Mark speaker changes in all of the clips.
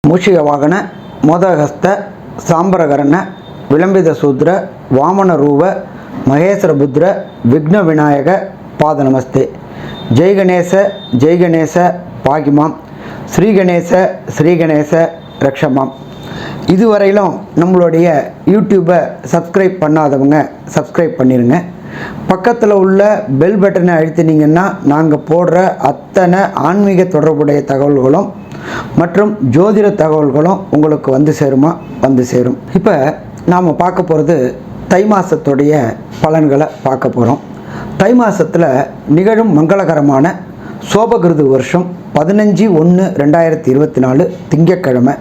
Speaker 1: மூஷிக வாகன மோதகஸ்த சாம்பரகரண விளம்பித சூத்ர வாமன ரூப மகேஸ்வரபுத்ர விக்ன விநாயக பாத நமஸ்தே. ஜெய் கணேச பாகிமாம், ஸ்ரீகணேச ரக்ஷமாம். இதுவரையிலும் நம்மளுடைய யூடியூப்பை சப்ஸ்கிரைப் பண்ணாதவங்க சப்ஸ்கிரைப் பண்ணிடுங்க. பக்கத்தில் உள்ள பெல் பட்டனை அழுத்தினீங்கன்னா நாங்கள் போடுற அத்தனை ஆன்மீக தொடர்புடைய தகவல்களும் மற்றும் ஜோதிட தகவல்களும் உங்களுக்கு வந்து சேரும். இப்போ நாம் பார்க்க போகிறது தை மாதத்துடைய பலன்களை பார்க்க போகிறோம். தை மாதத்தில் நிகழும் மங்களகரமான சோபகிருது வருஷம் 15/1/2024 திங்கட்கிழமை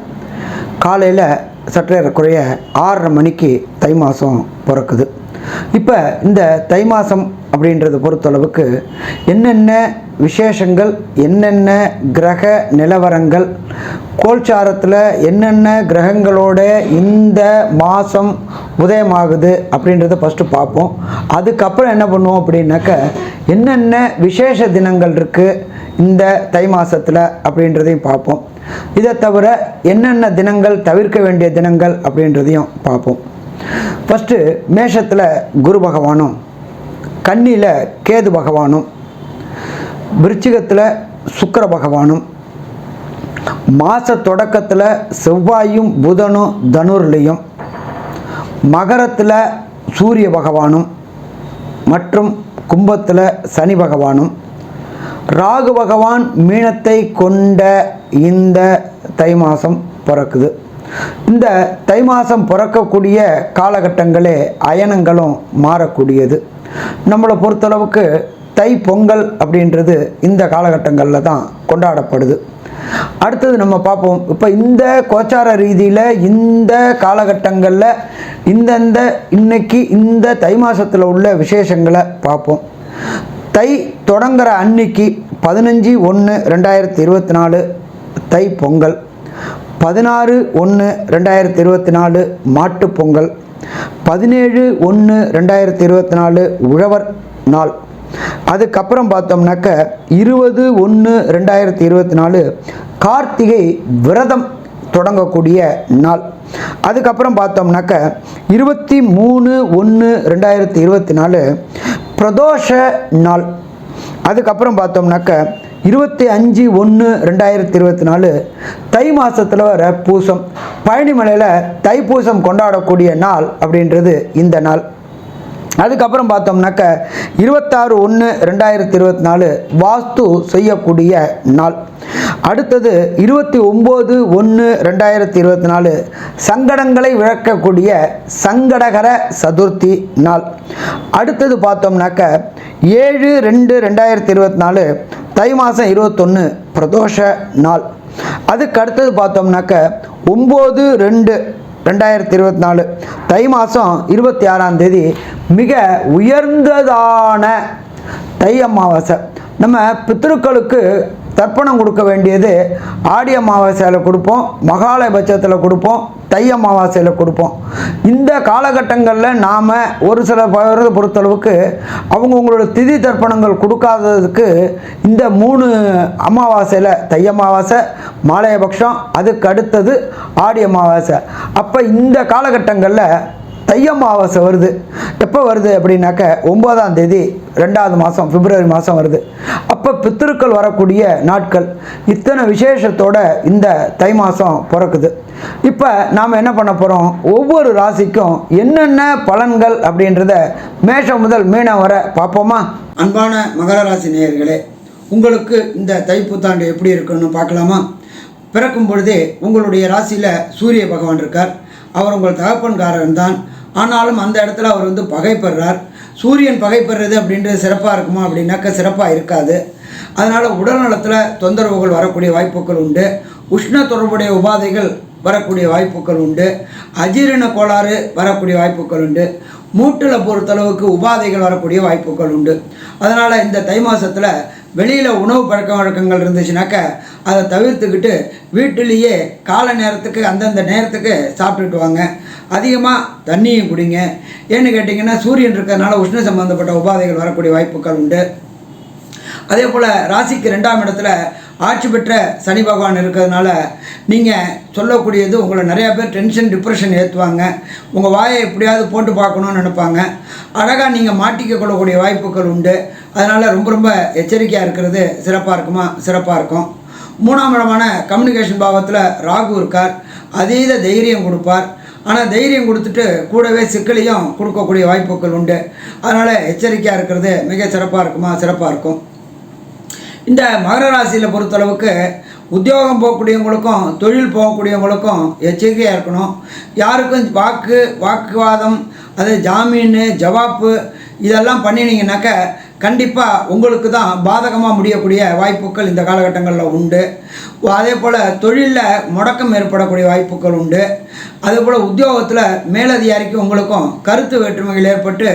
Speaker 1: காலையில் சற்றேறக்குறைய 6:30 மணிக்கு தை மாதம் பிறக்குது. இப்போ இந்த தை மாதம் அப்படின்றத பொறுத்தளவுக்கு என்னென்ன விசேஷங்கள், என்னென்ன கிரக நிலவரங்கள், கோல்சாரத்தில் என்னென்ன கிரகங்களோட இந்த மாதம் உதயமாகுது அப்படின்றத ஃபஸ்ட்டு பார்ப்போம். அதுக்கப்புறம் என்ன பண்ணுவோம் அப்படின்னாக்க என்னென்ன விசேஷ தினங்கள் இருக்குது இந்த தை மாதத்தில் அப்படின்றதையும் பார்ப்போம். இதை தவிர என்னென்ன தினங்கள் தவிர்க்க வேண்டிய தினங்கள் அப்படின்றதையும் பார்ப்போம். ஃபஸ்ட்டு மேஷத்தில் குரு பகவானும், கன்னியில் கேது பகவானும், விருச்சிகத்தில் சுக்கிர பகவானும், மாத தொடக்கத்தில் செவ்வாயும் புதனும் தனுர்லையும், மகரத்தில் சூரிய பகவானும் மற்றும் கும்பத்தில் சனி பகவானும், ராகு பகவான் மீனத்தை கொண்ட இந்த தை மாதம் பிறக்குது. இந்த தை மாதம் பிறக்கக்கூடிய காலகட்டங்களே அயனங்களும் மாறக்கூடியது. நம்மளை பொறுத்தளவுக்கு தை பொங்கல் அப்படின்றது இந்த காலகட்டங்களில் தான் கொண்டாடப்படுது. அடுத்தது நம்ம பார்ப்போம். இப்போ இந்த கோச்சார ரீதியில் இந்த காலகட்டங்களில் இன்னைக்கு இந்த தை மாதத்தில் உள்ள விசேஷங்களை பார்ப்போம். தை தொடங்குற அன்னைக்கு 15/1/2024 தை பொங்கல், 16/1/2024 மாட்டு பொங்கல், 17/1/2024 உழவர் நாள். அதுக்கப்புறம் பார்த்தோம்னாக்க 20/1/2024 கார்த்திகை விரதம் தொடங்கக்கூடிய நாள். அதுக்கப்புறம் பார்த்தோம்னாக்க 23/1/2024 பிரதோஷ நாள். அதுக்கப்புறம் பார்த்தோம்னாக்க 25/1/2024 தை மாதத்தில் வர பூசம், பழனிமலையில் தைப்பூசம் கொண்டாடக்கூடிய நாள் அப்படின்றது இந்த நாள். அதுக்கப்புறம் பார்த்தோம்னாக்க 26/1/2024 வாஸ்து செய்யக்கூடிய நாள். அடுத்தது 29/1/2024 சங்கடங்களை விளக்கக்கூடிய சங்கடகர சதுர்த்தி நாள். அடுத்தது பார்த்தோம்னாக்க 7/2/2024 தை மாதம் 21 பிரதோஷ நாள். அதுக்கு அடுத்தது பார்த்தோம்னாக்க 9/2/2024 தை மாதம் 26ஆம் தேதி மிக உயர்ந்ததான தை அமாவாசை. நம்ம பித்ருக்களுக்கு தர்ப்பணம் கொடுக்க வேண்டியது ஆடி அமாவாசையில் கொடுப்போம், மகாலயபட்சத்தில் கொடுப்போம், தை அமாவாசையில் கொடுப்போம். இந்த காலகட்டங்களில் நாம் ஒரு சில பேரை பொறுத்தளவுக்கு அவங்களோட திதி தர்ப்பணங்கள் கொடுக்காததுக்கு இந்த 3 அமாவாசையில் தை அமாவாசை, மாலயபட்சம், அதுக்கு அடுத்தது ஆடி அமாவாசை. அப்போ இந்த காலகட்டங்களில் தை அமாவாசை வருது. எப்போ வருது அப்படின்னாக்க 9ஆம் தேதி 2வது மாதம் பிப்ரவரி மாதம் வருது. அப்போ பித்திருக்கள் வரக்கூடிய நாட்கள். இத்தனை விசேஷத்தோட இந்த தை மாதம் பிறக்குது. இப்போ நாம் என்ன பண்ண போகிறோம், ஒவ்வொரு ராசிக்கும் என்னென்ன பலன்கள் அப்படின்றத மேஷம் முதல் மீனம் வர பார்ப்போமா? அன்பான மகர ராசி நேயர்களே, உங்களுக்கு இந்த தை புத்தாண்டு எப்படி இருக்குன்னு பார்க்கலாமா? பிறக்கும் பொழுதே உங்களுடைய ராசியில் சூரிய பகவான் இருக்கார். அவர் உங்கள் தகப்பன்காரன் தான். ஆனாலும் அந்த இடத்துல அவர் பகைப்படுறார். சூரியன் பகைப்படுறது அப்படின்றது சிறப்பாக இருக்குமா அப்படின்னாக்க சிறப்பாக இருக்காது. அதனால் உடல் நலத்தில் தொந்தரவுகள் வரக்கூடிய வாய்ப்புகள் உண்டு. உஷ்ண தொடர்புடைய உபாதைகள் வரக்கூடிய வாய்ப்புகள் உண்டு. அஜீரண கோளாறு வரக்கூடிய வாய்ப்புகள் உண்டு. மூட்டில் பொறுத்தளவுக்கு உபாதைகள் வரக்கூடிய வாய்ப்புகள் உண்டு. அதனால் இந்த தை மாதத்தில் வெளியில் உணவு பழக்க வழக்கங்கள் இருந்துச்சுனாக்க அதை தவிர்த்துக்கிட்டு வீட்டிலேயே கால நேரத்துக்கு அந்தந்த நேரத்துக்கு சாப்பிட்டுட்டு வாங்க. அதிகமாக தண்ணியும் குடிங்க. ஏன்னு கேட்டிங்கன்னா சூரியன் இருக்கிறதுனால உஷ்ண சம்பந்தப்பட்ட உபாதைகள் வரக்கூடிய வாய்ப்புகள் உண்டு. அதே போல் ராசிக்கு 2ஆம் இடத்துல ஆட்சி பெற்ற சனி பகவான் இருக்கிறதுனால நீங்கள் சொல்லக்கூடியது உங்களை நிறையா பேர் டென்ஷன் டிப்ரெஷன் ஏற்றுவாங்க. உங்கள் வாயை எப்படியாவது போட்டு பார்க்கணுன்னு நினைப்பாங்க. அழகாக நீங்கள் மாட்டிக்க கொள்ளக்கூடிய வாய்ப்புகள் உண்டு. அதனால் ரொம்ப ரொம்ப எச்சரிக்கையாக இருக்கிறது சிறப்பாக இருக்குமா? சிறப்பாக இருக்கும். 3ஆம் இடமான கம்யூனிகேஷன் பாவத்தில் ராகு இருக்கார். அதீத தைரியம் கொடுப்பார். ஆனால் தைரியம் கொடுத்துட்டு கூடவே சிக்கலையும் கொடுக்கக்கூடிய வாய்ப்புகள் உண்டு. அதனால் எச்சரிக்கையாக இருக்கிறது மிக சிறப்பாக இருக்குமா? சிறப்பாக இருக்கும். இந்த மகர ராசியில் பொறுத்தளவுக்கு உத்தியோகம் போகக்கூடியவங்களுக்கும் தொழில் போகக்கூடியவங்களுக்கும் எச்சரிக்கையாக இருக்கணும். யாருக்கும் வாக்குவாதம், அது ஜாமீன் ஜவாப்பு இதெல்லாம் பண்ணினீங்கன்னாக்க கண்டிப்பாக உங்களுக்கு தான் பாதகமாக முடியக்கூடிய வாய்ப்புகள் இந்த காலகட்டங்களில் உண்டு. அதே போல் தொழிலில் முடக்கம் ஏற்படக்கூடிய வாய்ப்புகள் உண்டு. அதேபோல் உத்தியோகத்தில் மேலதிகாரிக்கு உங்களுக்கும் கருத்து வேற்றுமைகள் ஏற்பட்டு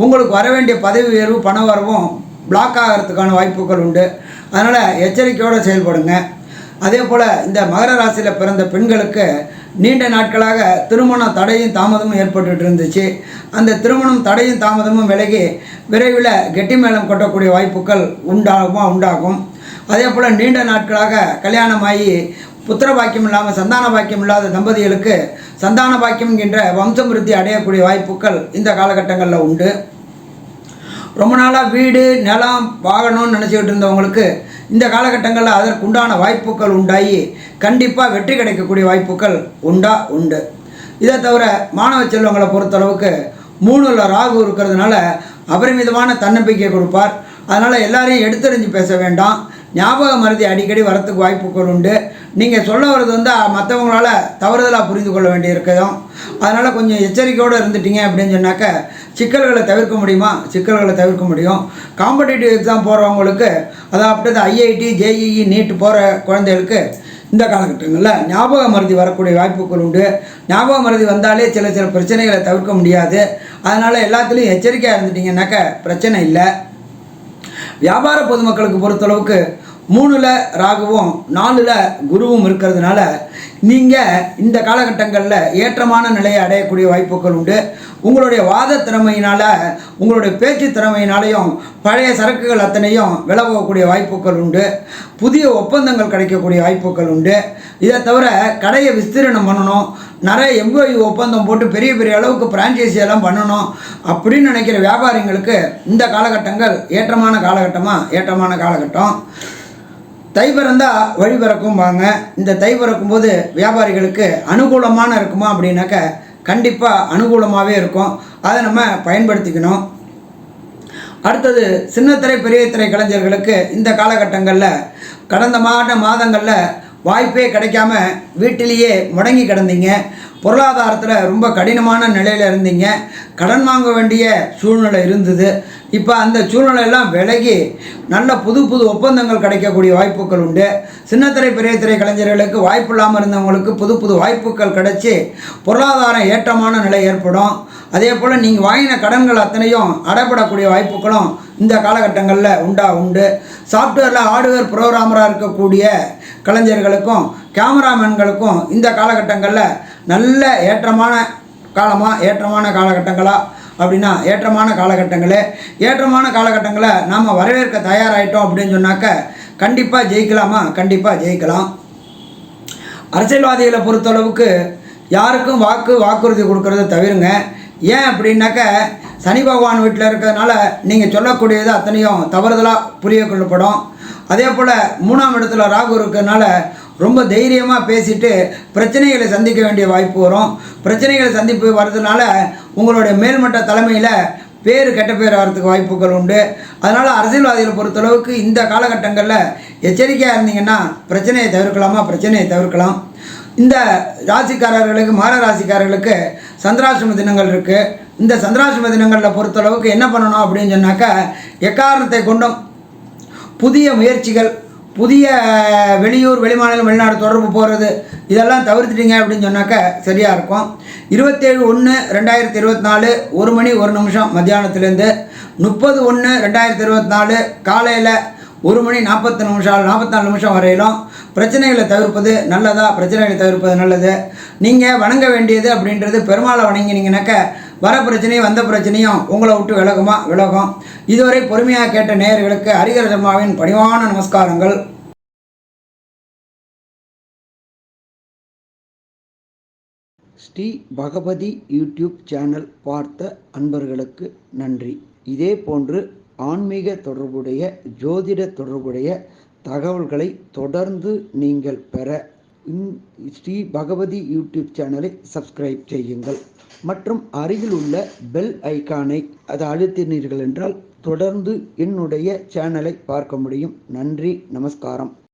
Speaker 1: உங்களுக்கு வர வேண்டிய பதவி உயர்வு பண வரவும் பிளாக் ஆகிறதுக்கான வாய்ப்புகள் உண்டு. அதனால் எச்சரிக்கையோடு செயல்படுங்க. அதே போல் இந்த மகர ராசியில் பிறந்த பெண்களுக்கு நீண்ட நாட்களாக திருமண தடையும் தாமதமும் ஏற்பட்டு இருந்துச்சு. அந்த திருமணம் தடையும் தாமதமும் விலகி விரைவில் கெட்டி மேளம் கொட்டக்கூடிய வாய்ப்புகள் உண்டாகும். அதே போல் நீண்ட நாட்களாக கல்யாணமாகி புத்திர பாக்கியம் இல்லாமல் சந்தான பாக்கியம் இல்லாத தம்பதிகளுக்கு சந்தான பாக்கியம் என்கின்ற வம்சமிருத்தி அடையக்கூடிய வாய்ப்புகள் இந்த காலகட்டங்களில் உண்டு. ரொம்ப நாளாக வீடு நிலம் வாங்கணும்னு நினச்சிக்கிட்டு இருந்தவங்களுக்கு இந்த காலகட்டங்களில் அதற்குண்டான வாய்ப்புகள் உண்டாகி கண்டிப்பாக வெற்றி கிடைக்கக்கூடிய வாய்ப்புகள் உண்டு. இதை தவிர மாணவ செல்வங்களை பொறுத்தளவுக்கு 3ல் ராகு இருக்கிறதுனால அபரிமிதமான தன்னம்பிக்கை கொடுப்பார். அதனால் எல்லாரையும் எடுத்தறிஞ்சு பேச வேண்டாம். ஞாபக மருதி அடிக்கடி வரத்துக்கு வாய்ப்புகள் உண்டு. நீங்கள் சொல்ல வர்றது மற்றவங்களால தவறுதலாக புரிந்து கொள்ள வேண்டியிருக்கதும். அதனால் கொஞ்சம் எச்சரிக்கையோடு இருந்துட்டீங்க அப்படின்னு சொன்னாக்க சிக்கல்களை தவிர்க்க முடியுமா? சிக்கல்களை தவிர்க்க முடியும். காம்படிட்டிவ் எக்ஸாம் போகிறவங்களுக்கு, அதாவது ஐஐடி ஜேஇஇ நீட் போகிற குழந்தைகளுக்கு இந்த காலகட்டங்களில் ஞாபக மருதி வரக்கூடிய வாய்ப்புகள் உண்டு. ஞாபக மருதி வந்தாலே சில பிரச்சனைகளை தவிர்க்க முடியாது. அதனால் எல்லாத்துலேயும் எச்சரிக்கையாக இருந்துட்டிங்கன்னாக்க பிரச்சனை இல்லை. வியாபார பொதுமக்களுக்கு பொறுத்தளவுக்கு 3ல் ராகுவும் 4ல் குருவும் இருக்கிறதுனால நீங்கள் இந்த காலகட்டங்களில் ஏற்றமான நிலையை அடையக்கூடிய வாய்ப்புகள் உண்டு. உங்களுடைய வாத திறமையினால், உங்களுடைய பேச்சு திறமையினாலையும் பழைய சரக்குகள் அத்தனையும் விலகக்கூடிய வாய்ப்புகள் உண்டு. புதிய ஒப்பந்தங்கள் கிடைக்கக்கூடிய வாய்ப்புகள் உண்டு. இதை தவிர கடையை விஸ்தீரணம் பண்ணணும், நிறைய எம்ஓயு ஒப்பந்தம் போட்டு பெரிய பெரிய அளவுக்கு பிரான்ச்சைசி எல்லாம் பண்ணணும் அப்படின்னு நினைக்கிற வியாபாரிங்களுக்கு இந்த காலகட்டங்கள் ஏற்றமான காலகட்டம். தை பிறந்தால் வழி பிறக்கும்பாங்க. இந்த தை பிறக்கும்போது வியாபாரிகளுக்கு அனுகூலமான இருக்குமா அப்படின்னாக்க கண்டிப்பாக அனுகூலமாகவே இருக்கும். அதை நம்ம பயன்படுத்திக்கணும். அடுத்தது சின்னத்திரை பெரிய திரை கலைஞர்களுக்கு இந்த காலகட்டங்களில் கடந்த மாதங்களில் வாய்ப்பே கிடைக்காம வீட்டிலேயே முடங்கி கிடந்தீங்க. பொருளாதாரத்தில் ரொம்ப கடினமான நிலையில் இருந்தீங்க. கடன் வாங்க வேண்டிய சூழ்நிலை இருந்தது. இப்போ அந்த சூழ்நிலையெல்லாம் விலகி நல்ல புது ஒப்பந்தங்கள் கிடைக்கக்கூடிய வாய்ப்புகள் உண்டு. சின்னத்திரை பெரிய திரை கலைஞர்களுக்கு வாய்ப்பு இல்லாமல் இருந்தவங்களுக்கு புது வாய்ப்புகள் கிடைச்சி பொருளாதாரம் ஏற்றமான நிலை ஏற்படும். அதே போல் நீங்கள் வாங்கின கடன்கள் அத்தனையும் அடைபடக்கூடிய வாய்ப்புகளும் இந்த காலகட்டங்களில் உண்டு. சாஃப்ட்வேரில் ஹார்ட்வேர் ப்ரோக்ராமராக இருக்கக்கூடிய கலைஞர்களுக்கும் கேமராமேன்களுக்கும் இந்த காலகட்டங்களில் நல்ல ஏற்றமான காலகட்டங்களா அப்படின்னா ஏற்றமான காலகட்டங்களை நாம் வரவேற்க தயாராகிட்டோம் அப்படின்னு சொன்னாக்க கண்டிப்பாக ஜெயிக்கலாமா? கண்டிப்பாக ஜெயிக்கலாம். அரசியல்வாதிகளை பொறுத்தளவுக்கு யாருக்கும் வாக்குறுதி கொடுக்கறத தவிருங்க. ஏன் அப்படின்னாக்க சனி பகவான் வீட்டில் இருக்கிறதுனால நீங்கள் சொல்லக்கூடியது அத்தனையும் தவறுதலாக புரிய கொள்ளப்படும். அதே போல் 3ஆம் இடத்துல ராகு இருக்கிறதுனால ரொம்ப தைரியமாக பேசிட்டு பிரச்சனைகளை சந்திக்க வேண்டிய வாய்ப்பு வரும். பிரச்சனைகளை சந்திப்பு வர்றதுனால உங்களுடைய மேல்மட்ட தலைமையில் கெட்ட பேர் வர்றதுக்கு வாய்ப்புகள் உண்டு. அதனால் அரசியல்வாதிகளை பொறுத்தளவுக்கு இந்த காலகட்டங்களில் எச்சரிக்கையாக இருந்தீங்கன்னா பிரச்சனையை தவிர்க்கலாம். இந்த ராசிக்காரர்களுக்கு, மகர ராசிக்காரர்களுக்கு சந்திராசிரம தினங்கள் இருக்குது. இந்த சந்திராசிரம தினங்களில் பொறுத்தளவுக்கு என்ன பண்ணணும் அப்படின்னு சொன்னாக்கா, எக்காரணத்தை கொண்டும் புதிய முயற்சிகள், புதிய வெளியூர் வெளிமாநிலம் வெளிநாடு தொடர்பு போகிறது இதெல்லாம் தவிர்த்துட்டீங்க அப்படின்னு சொன்னாக்க சரியாக இருக்கும். 27/1/2024 1 மணி 1 நிமிஷம் மத்தியானத்துலேருந்து 30/1/2024 காலையில் 1 மணி 44 நிமிஷம் வரையிலும் பிரச்சனைகளை தவிர்ப்பது நல்லதா? பிரச்சனைகளை தவிர்ப்பது நல்லது. நீங்கள் வணங்க வேண்டியது அப்படின்றது பெருமாளை வணங்கினீங்கன்னாக்க வர பிரச்சனையும் வந்த பிரச்சனையும் உங்களை விட்டு விலகும். இதுவரை பொறுமையாக கேட்ட நேயர்களுக்கு ஹரிஹர சர்மாவின் பணிவான நமஸ்காரங்கள். ஸ்ரீ பகவதி யூடியூப் சேனல் பார்த்த அன்பர்களுக்கு நன்றி. இதே போன்று ஆன்மீக தொடர்புடைய ஜோதிட தொடர்புடைய தகவல்களை தொடர்ந்து நீங்கள் பெற ஸ்ரீ பகவதி யூடியூப் சேனலை சப்ஸ்கிரைப் செய்யுங்கள் மற்றும் அருகில் உள்ள பெல் ஐக்கானை அதை அழுத்தினீர்கள் என்றால் தொடர்ந்து என்னுடைய சேனலை பார்க்க முடியும். நன்றி, நமஸ்காரம்.